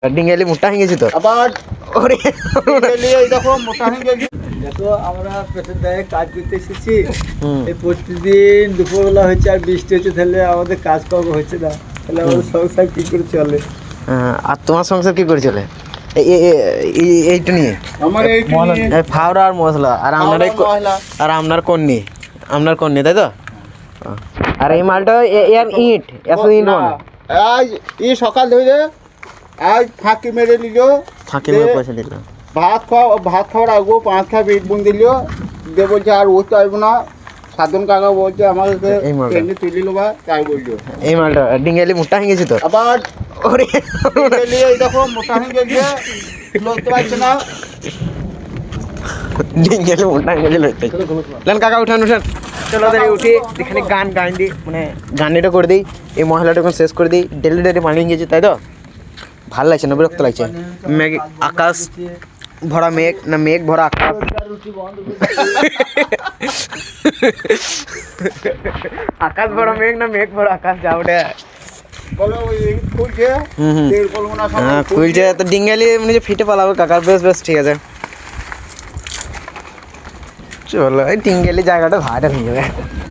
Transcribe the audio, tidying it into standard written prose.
ডিঙ্গালি মোটা হয়ে গেছে তো আবার ওরে এই দেখো মোটা হয়ে গেছে। দেখো আমরা পেটের দায়ে কাজ করতে এসেছি, এই প্রতিদিন দুপুরবেলা হচ্ছে আর বৃষ্টি হচ্ছে, তাহলে আমাদের কাজকর্ম হচ্ছে না, তাহলে আমাদের সংসার কি করে চলে? আর তোমার সংসার কি করে চলে এইটা নিয়ে? আমার এই এই ফাওড়া আর মশলা আর আপনার আর আপনার কন্যা তাই তো? আর এই মালটা এর ইট এত ইট মানে আজ সকাল ধরে আজ ফাঁকি মেরে নিল, ফাঁকি মেরে পয়সা দিল। ভাত খাওয়ার আগেও 5 খাপ ইট বুন দিল, দিয়ে বলছে আর ও চাইবো না, সাধন কাকা বলছে আমাকে ট্রেনে তুলি নেবা, তাই বললো। এই মালটা ডিঙ্গালি মোটা হয়ে গেছে তো আবার ওরে এই দেখো মোটা হয়ে গেছে, লড়তে পারছে না। ডিঙ্গালি মোটা হয়ে গেছে লড়তে। কাকা উঠান চলো উঠি এখানে গান দিই, মানে গানটা করে দিই, এই মশলাটা শেষ করে দিই। ডেলি পানি গেছে তাই তো ভাল লাগছে না, বিরক্ত লাগছে। মেঘ আকাশ ভরা মেঘ না মেঘ ভরা আকাশ, আকাশ ভরা মেঘ না মেঘ ভরা আকাশ, যা ওটা খুলছে তো ডিঙ্গালি মানে যে ফিটে পালাবো কাকার। বেশ ঠিক আছে চলো, এই ডিঙ্গালি জায়গাটা ভাড়া হয়ে যাবে।